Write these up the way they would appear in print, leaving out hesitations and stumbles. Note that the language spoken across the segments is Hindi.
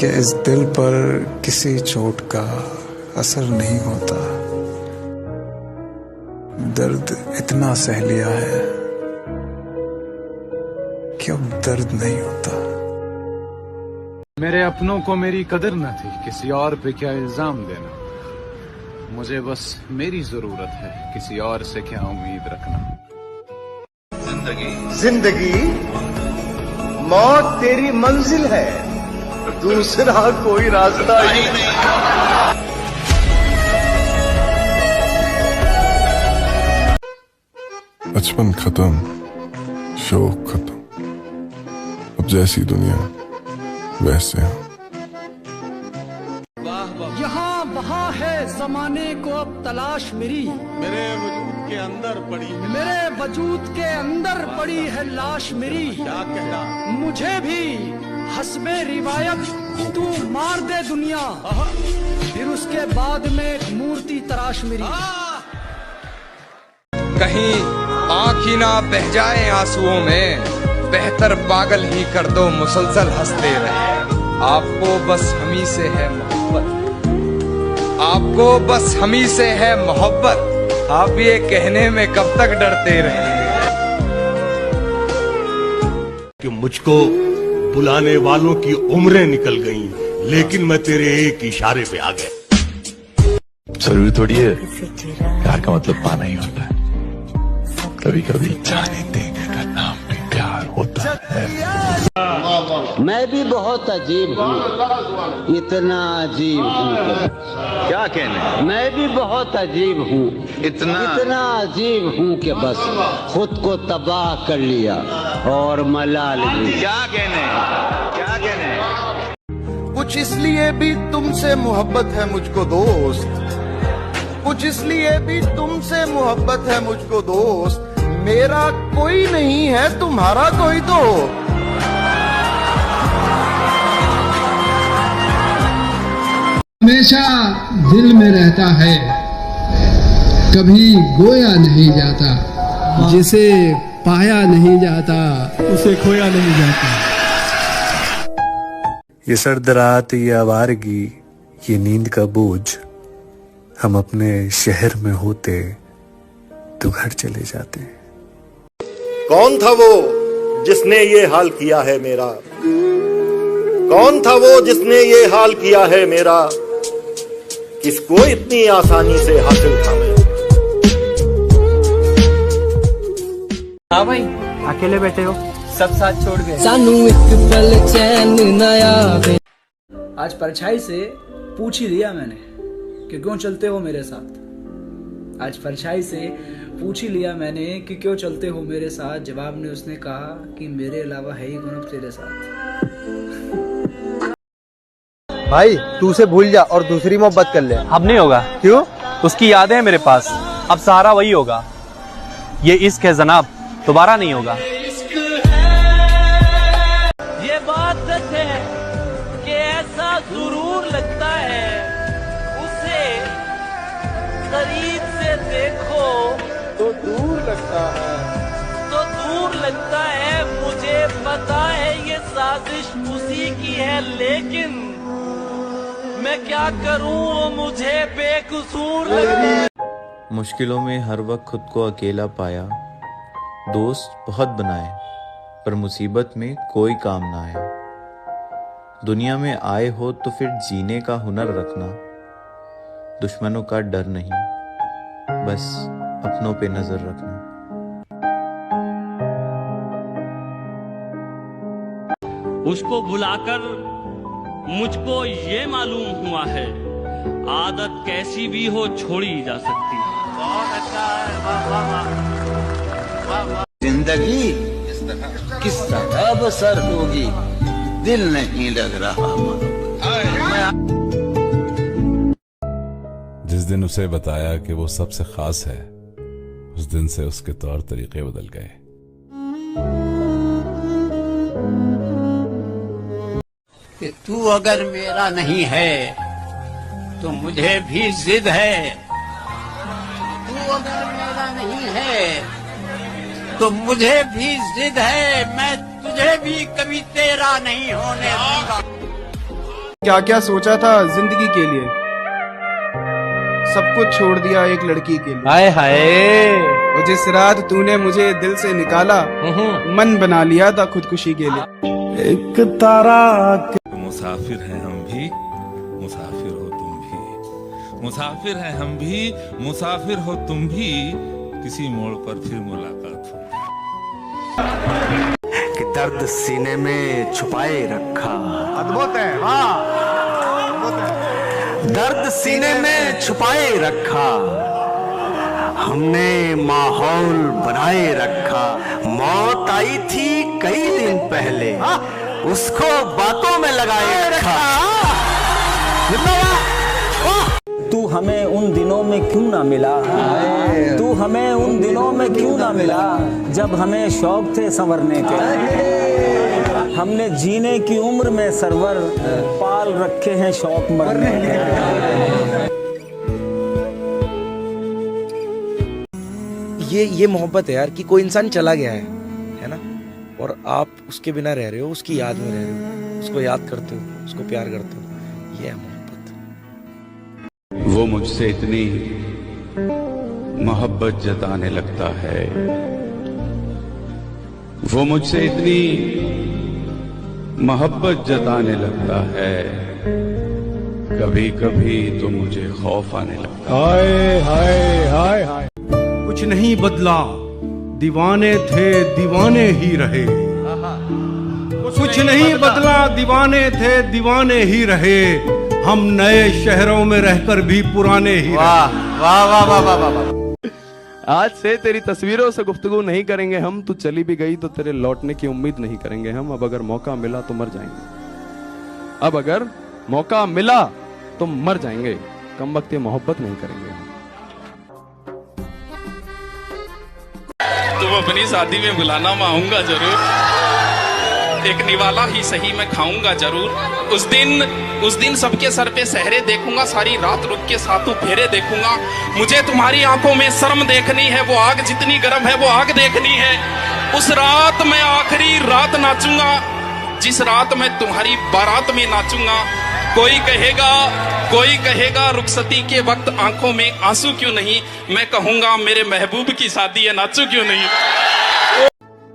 कि इस दिल पर किसी चोट का असर नहीं होता। दर्द इतना सह लिया है कि अब दर्द नहीं होता। मेरे अपनों को मेरी कदर न थी, किसी और पे क्या इल्जाम देना। मुझे बस मेरी जरूरत है, किसी और से क्या उम्मीद रखना। जिंदगी मौत तेरी मंजिल है, दूसरा कोई रास्ता ही नहीं। बचपन खत्म, शौक खत्म, अब जैसी दुनिया वैसे हम। यहाँ वहाँ है जमाने को अब तलाश मेरी, मेरे वजूद के अंदर पड़ी है, मेरे वजूद के अंदर पड़ी है लाश मेरी। क्या कहना मुझे भी हस्बे रिवायत तू मार दे दुनिया, फिर उसके बाद में एक मूर्ति तराश मेरी। कहीं आँख ही ना बह जाए आंसुओं में, बेहतर पागल ही कर दो मुसलसल हंसते रहे। आपको बस हमी से है मोहब्बत, आपको बस हमी से है मोहब्बत, आप ये कहने में कब तक डरते रहेंगे कि मुझको बुलाने वालों की उम्रें निकल गईं, लेकिन मैं तेरे एक इशारे पे आ गया। जरूरी थोड़ी है प्यार का मतलब पाना ही होता है, कभी कभी जाने देने का नाम भी प्यार होता है। मैं भी बहुत अजीब हूँ, इतना अजीब हूँ। क्या कहने? मैं भी बहुत अजीब हूँ, इतना अजीब हूँ कि बस खुद को तबाह कर लिया और मलाल भी। क्या कहने? क्या कहने? कुछ इसलिए भी तुमसे मोहब्बत है मुझको दोस्त, कुछ इसलिए भी तुमसे मोहब्बत है मुझको दोस्त, मेरा कोई नहीं है तुम्हारा कोई तो। हमेशा दिल में रहता है, कभी गोया नहीं जाता, जिसे पाया नहीं जाता उसे खोया नहीं जाता। ये सर्द रात, ये आवारगी, ये नींद का बोझ, हम अपने शहर में होते तो घर चले जाते। कौन था वो जिसने ये हाल किया है मेरा, कौन था वो जिसने ये हाल किया है मेरा, किसको इतनी आसानी से हासिल था मैं। हाँ भाई, अकेले बैठे हो, सब साथ छोड़ गए। सानू एक पल चैन न आवे। आज परछाई से पूछ ही लिया मैंने कि क्यों चलते हो मेरे साथ। आज परछाई से पूछ ही लिया मैंने कि क्यों चलते हो मेरे साथ। जवाब में उसने कहा कि मेरे अलावा है ही कौन अब तेरे साथ। भाई तू उसे भूल जा और दूसरी मोहब्बत कर ले। अब नहीं होगा। क्यों? उसकी यादें हैं मेरे पास, अब सहारा वही होगा। ये इश्क है जनाब, दोबारा नहीं होगा। ये बात सच है कि ऐसा जरूर लगता है, उसे करीब से देखो तो दूर लगता है, तो दूर लगता है। मुझे पता है ये साजिश उसी की है, लेकिन मैं क्या करूं, वो मुझे बेकसूर लगता है। मुश्किलों में हर वक्त खुद को अकेला पाया, दोस्त बहुत बनाए पर मुसीबत में कोई काम ना आया। दुनिया में आए हो तो फिर जीने का हुनर रखना, दुश्मनों का डर नहीं, बस अपनों पे नजर रखना। उसको भुलाकर मुझको ये मालूम हुआ है, आदत कैसी भी हो छोड़ी जा सकती है। जिंदगी किस तरह बसर होगी, दिल नहीं लग रहा। जिस दिन उसे बताया कि वो सबसे खास है, उस दिन से उसके तौर तरीके बदल गए। कि तू अगर मेरा नहीं है तो मुझे भी जिद है, तू अगर मेरा नहीं है तो मुझे भी जिद है। मैं तुझे भी कभी तेरा नहीं होने दूंगा। क्या क्या सोचा था जिंदगी के लिए, सब कुछ छोड़ दिया एक लड़की के लिए। हाय हाय। और जिस रात तूने मुझे दिल से निकाला, मन बना लिया था खुदकुशी के लिए। एक तारा मुसाफिर हैं हम भी, मुसाफिर हो तुम भी, मुसाफिर हैं हम भी, मुसाफिर हो तुम भी, किसी मोड़ पर फिर मुलाकात हो। कि दर्द सीने में छुपाए रखा। अद्भुत है, वाह। दर्द सीने में छुपाए रखा, हमने माहौल बनाए रखा। मौत आई थी कई दिन पहले, उसको बातों में लगाए रखा। तू हमें उन दिनों में क्यों ना मिला, तू हमें उन दिनों में क्यों ना मिला, जब हमें शौक थे संवरने के। हमने जीने की उम्र में सरवर पाल रखे हैं शौक मरने के। ये मोहब्बत है यार, कि कोई इंसान चला गया है ना, और आप उसके बिना रह रहे हो, उसकी याद में रह रहे हो, उसको याद करते हो, उसको प्यार करते हो। ये है मोहब्बत। वो मुझसे इतनी मोहब्बत जताने लगता है, वो मुझसे इतनी मोहब्बत जताने लगता है, कभी कभी तो मुझे खौफ आने लगता है। हाय हाय हाय हाय। कुछ नहीं बदला, दीवाने थे दीवाने ही रहे। कुछ नहीं बदला, दीवाने थे दीवाने ही रहे। हम नए शहरों में रहकर भी पुराने ही। वाह वाह वाह वाह वाह वाह। आज से तेरी तस्वीरों से गुफ्तगू नहीं करेंगे हम, तू चली भी गई तो तेरे लौटने की उम्मीद नहीं करेंगे हम। अब अगर मौका मिला तो मर जाएंगे, अब अगर मौका मिला तो मर जाएंगे, कम वक्त ये मोहब्बत नहीं करेंगे हम। तुम अपनी शादी में बुलाना, मैं आऊंगा जरूर, एक निवाला ही सही मैं खाऊंगा जरूर। उस दिन सबके सर पे सहरे देखूंगा, सारी रात रुक के सातों फेरे देखूंगा। मुझे तुम्हारी आंखों में शर्म देखनी है, वो आग जितनी गर्म है वो आग देखनी है। उस रात मैं आखिरी रात नाचूंगा, जिस रात मैं तुम्हारी बारात में नाचूंगा। कोई कहेगा रुखसती के वक्त आंखों में आंसू क्यों नहीं, मैं कहूंगा मेरे महबूब की शादी है, नाचू क्यों नहीं।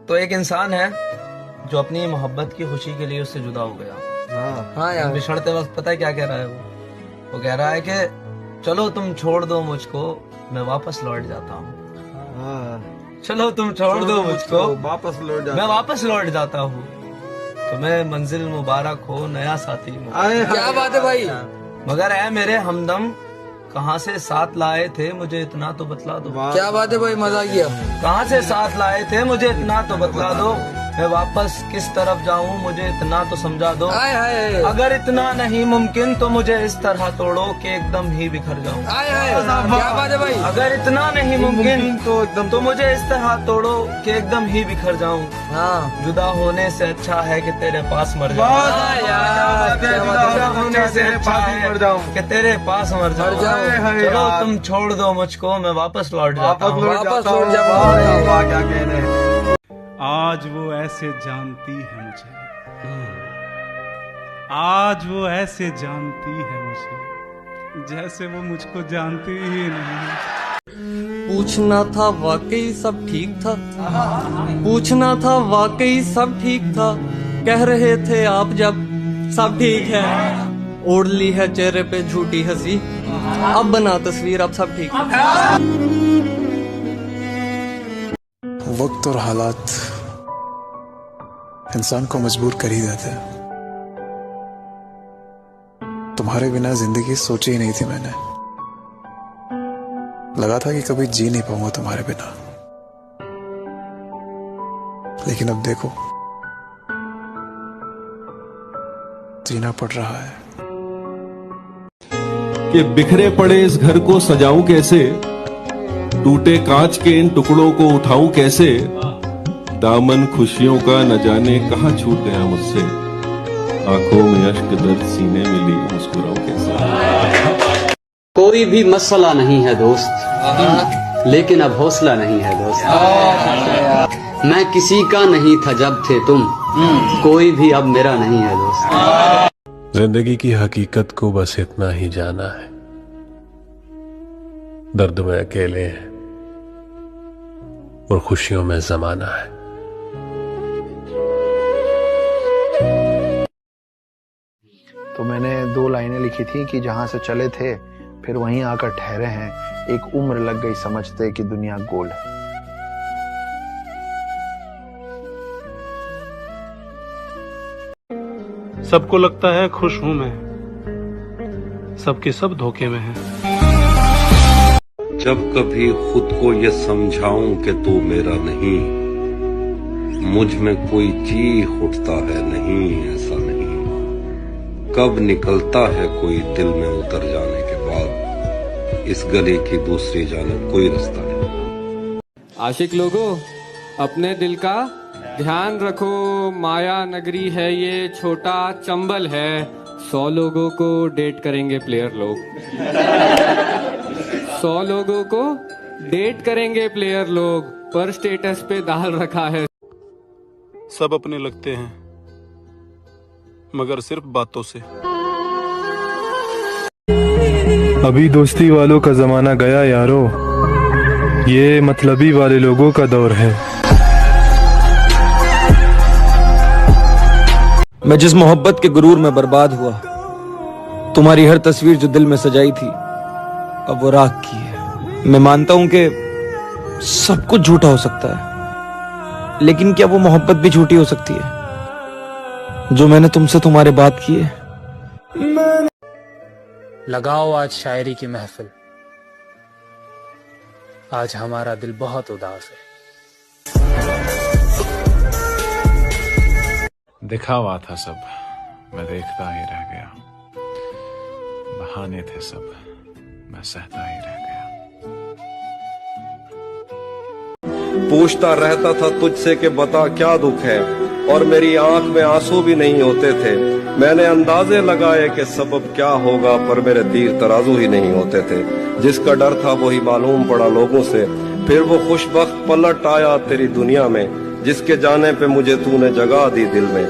तो एक इंसान है जो अपनी मोहब्बत की खुशी के लिए उससे जुदा हो गया। हाँ यार, बिछड़ते वक्त पता है क्या कह रहा है वो कह रहा है कि चलो तुम छोड़ दो मुझको, मैं वापस लौट जाता हूँ। चलो तुम छोड़ दो मुझको, वापस लौट मैं वापस लौट जाता हूँ। तुम्हें मंजिल मुबारक हो नया साथी। क्या बात है भाई। मगर है मेरे हमदम, कहाँ से साथ लाए थे मुझे इतना तो बतला दो। क्या बात है भाई, मजा किया। कहाँ से साथ लाए थे मुझे इतना तो बतला दो, मैं वापस किस तरफ जाऊं मुझे इतना तो समझा दो। अगर इतना नहीं मुमकिन तो मुझे इस तरह तोड़ो कि एकदम ही बिखर जाऊं। क्या बात है भाई। अगर इतना नहीं मुमकिन तो मुझे इस तरह तोड़ो कि एकदम ही बिखर जाऊं। जुदा होने से अच्छा है कि तेरे पास मर जाऊं। जुदा होने से अच्छा है कि तेरे पास मर जाऊं। चलो तुम छोड़ दो मुझको, मैं वापस लौट जाता हूँ। क्या कहने। आज वो ऐसे जानती है मुझे, आज वो ऐसे जानती है मुझे, जैसे वो मुझको जानती ही नहीं। पूछना था वाकई सब ठीक था, पूछना था वाकई सब ठीक था, कह रहे थे आप जब सब ठीक है। ओढ़ ली है चेहरे पे झूठी हंसी, अब बना तस्वीर अब सब ठीक है। वक्त और हालात इंसान को मजबूर कर ही देते हैं। तुम्हारे बिना जिंदगी सोची ही नहीं थी मैंने, लगा था कि कभी जी नहीं पाऊंगा तुम्हारे बिना, लेकिन अब देखो जीना पड़ रहा है। कि बिखरे पड़े इस घर को सजाऊं कैसे, टूटे कांच के इन टुकड़ों को उठाऊं कैसे, दामन खुशियों का न जाने कहां छूट गया मुझसे, आंखों में अश्क दर्द सीने में लिए मुस्कुराऊं कैसे। कोई भी मसला नहीं है दोस्त, लेकिन अब हौसला नहीं है दोस्त। मैं किसी का नहीं था जब थे तुम, कोई भी अब मेरा नहीं है दोस्त। जिंदगी की हकीकत को बस इतना ही जाना है, दर्द में अकेले हैं और खुशियों में जमाना है। तो मैंने 2 लाइनें लिखी थी कि जहां से चले थे फिर वहीं आकर ठहरे हैं, एक उम्र लग गई समझते कि दुनिया गोल है। सबको लगता है खुश हूं मैं, सबके सब धोखे में हैं। जब कभी खुद को ये समझाऊं कि तू मेरा नहीं, मुझ में कोई चीख उठता है नहीं ऐसा नहीं। कब निकलता है कोई दिल में उतर जाने के बाद, इस गली की दूसरी जानिब कोई रास्ता नहीं। आशिक लोगों, अपने दिल का ध्यान रखो, माया नगरी है ये, छोटा चंबल है, 100 लोगों को डेट करेंगे प्लेयर लोग। 100 लोगों को डेट करेंगे प्लेयर लोग, पर स्टेटस पे डाल रखा है। सब अपने लगते हैं मगर सिर्फ बातों से। अभी दोस्ती वालों का जमाना गया यारो, ये मतलबी वाले लोगों का दौर है। मैं जिस मोहब्बत के गुरूर में बर्बाद हुआ, तुम्हारी हर तस्वीर जो दिल में सजाई थी अब वो राख की है। मैं मानता हूं कि सब कुछ झूठा हो सकता है, लेकिन क्या वो मोहब्बत भी झूठी हो सकती है जो मैंने तुमसे तुम्हारे बात की है। लगाओ आज शायरी की महफिल, आज हमारा दिल बहुत उदास है। दिखावा था सब, मैं देखता ही रह गया। बहाने थे सब, मैं सहता ही रह गया। पूछता रहता था तुझसे कि बता क्या दुख है, और मेरी आंख में आंसू भी नहीं होते थे। मैंने अंदाजे लगाए कि सबब क्या होगा, पर मेरे तीर तराजू ही नहीं होते थे। जिसका डर था वही मालूम पड़ा लोगों से, फिर वो खुशबख्त पलट आया तेरी दुनिया में, जिसके जाने पे मुझे तूने जगह दी दिल में।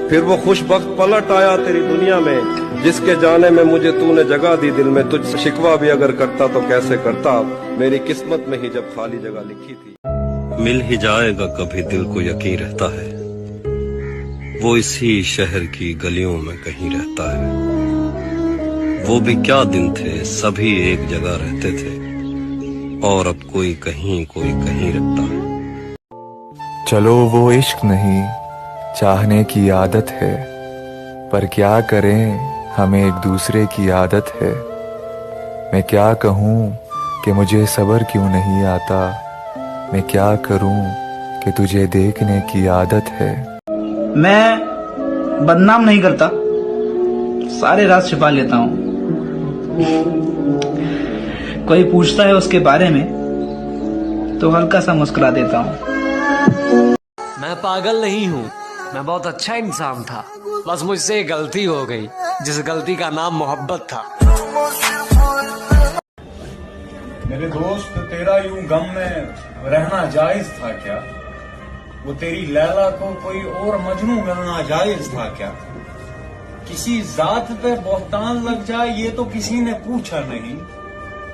फिर वो खुशबख्त पलट आया तेरी दुनिया में, जिसके जाने में मुझे तूने जगह दी दिल में। तुझसे शिकवा भी अगर करता तो कैसे करता, मेरी किस्मत में ही जब खाली जगह लिखी थी। मिल ही जाएगा कभी दिल को यकीन रहता है, वो इसी शहर की गलियों में कहीं रहता है। वो भी क्या दिन थे, सभी एक जगह रहते थे, और अब कोई कहीं रहता है। चलो वो इश्क नहीं चाहने की आदत है, पर क्या करें हमें एक दूसरे की आदत है। मैं क्या कहूँ कि मुझे सब्र क्यों नहीं आता, मैं क्या करूँ कि तुझे देखने की आदत है। मैं बदनाम नहीं करता, सारे राज छिपा लेता हूँ। कोई पूछता है उसके बारे में तो हल्का सा मुस्कुरा देता हूँ। मैं पागल नहीं हूँ, मैं बहुत अच्छा इंसान था, बस मुझसे गलती हो गई, जिस गलती का नाम मोहब्बत था। मेरे दोस्त, तेरा यूं गम में रहना जायज था क्या? वो तेरी लैला को कोई और मजनू मिलना जायज था क्या? किसी जात पे बोहतान लग जाए ये तो किसी ने पूछा नहीं,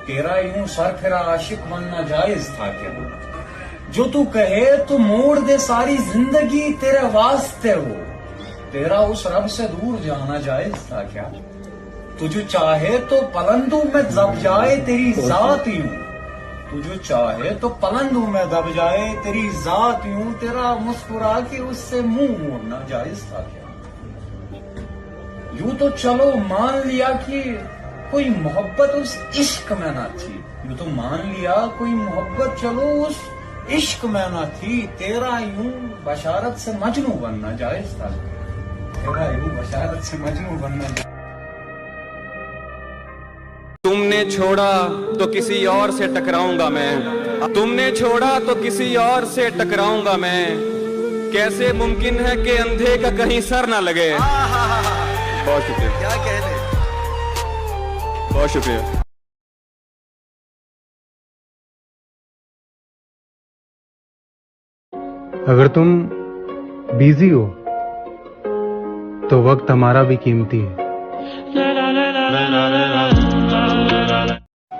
तेरा यूं सरफिरा आशिक बनना जायज था क्या? जो तू कहे तो मोड़ दे सारी जिंदगी तेरे वास्ते हो, तेरा उस रब से दूर जाना जायज था क्या? तुझे चाहे तो पलंदों में दब जाए तेरी जात यूं, तुझे चाहे तो पलंदों में दब जाए तेरी जात यूं, तेरा मुस्कुरा के उससे मुंह मोड़ना जायज था क्या? यूं तो चलो मान लिया कि कोई मोहब्बत उस इश्क में ना थी, यूं तो मान लिया कोई मोहब्बत चलो उस इश्क में ना थी, तेरा यूं बशारत से मजनू बनना जायज था क्या? तेरा यूं बशारत से मजनू बनना। तुमने छोड़ा तो किसी और से टकराऊंगा मैं, तुमने छोड़ा तो किसी और से टकराऊंगा मैं, कैसे मुमकिन है कि अंधे का कहीं सर ना लगे। बहुत शुक्रिया, क्या कहने, बहुत शुक्रिया। अगर तुम बिजी हो तो वक्त हमारा भी कीमती है।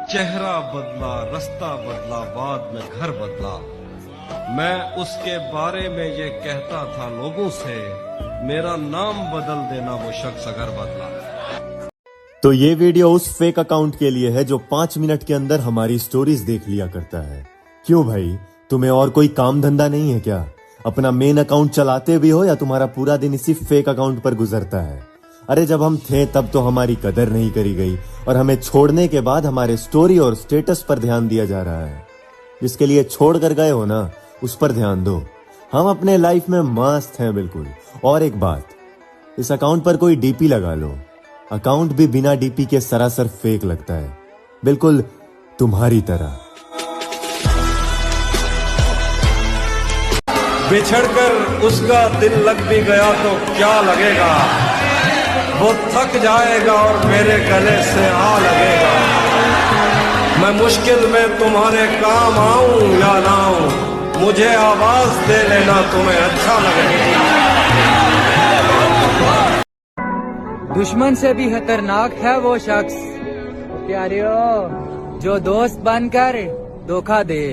चेहरा बदला, रास्ता बदला, बाद में घर बदला। मैं उसके बारे में ये कहता था लोगों से, मेरा नाम बदल देना वो शख्स अगर बदला। तो ये वीडियो उस फेक अकाउंट के लिए है जो 5 मिनट के अंदर हमारी स्टोरीज देख लिया करता है। क्यों भाई, तुम्हें और कोई काम धंधा नहीं है क्या? अपना मेन अकाउंट चलाते भी हो या तुम्हारा पूरा दिन इसी फेक अकाउंट पर गुजरता है? अरे जब हम थे तब तो हमारी कदर नहीं करी गई और हमें छोड़ने के बाद हमारे स्टोरी और स्टेटस पर ध्यान दिया जा रहा है। जिसके लिए छोड़ कर गए हो ना, उस पर ध्यान दो। हम अपने लाइफ में मस्त हैं बिल्कुल। और एक बात, इस अकाउंट पर कोई डीपी लगा लो, अकाउंट भी बिना डीपी के सरासर फेक लगता है, बिल्कुल तुम्हारी तरह। बिछड़कर उसका दिल लग भी गया तो क्या लगेगा, वो थक जाएगा और मेरे गले से आ लगेगा। मैं मुश्किल में तुम्हारे काम आऊं या ना आऊं, मुझे आवाज दे लेना, तुम्हें अच्छा लगेगा। दुश्मन से भी खतरनाक है वो शख्स प्यारियों जो दोस्त बनकर धोखा दे।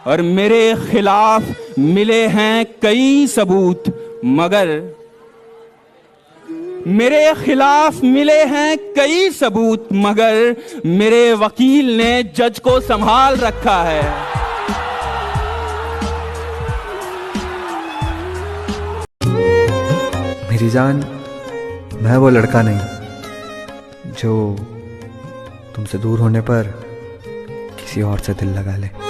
और मेरे खिलाफ मिले हैं कई सबूत, मगर मेरे खिलाफ मिले हैं कई सबूत, मगर मेरे वकील ने जज को संभाल रखा है। मेरी जान, मैं वो लड़का नहीं जो तुमसे दूर होने पर किसी और से दिल लगा ले।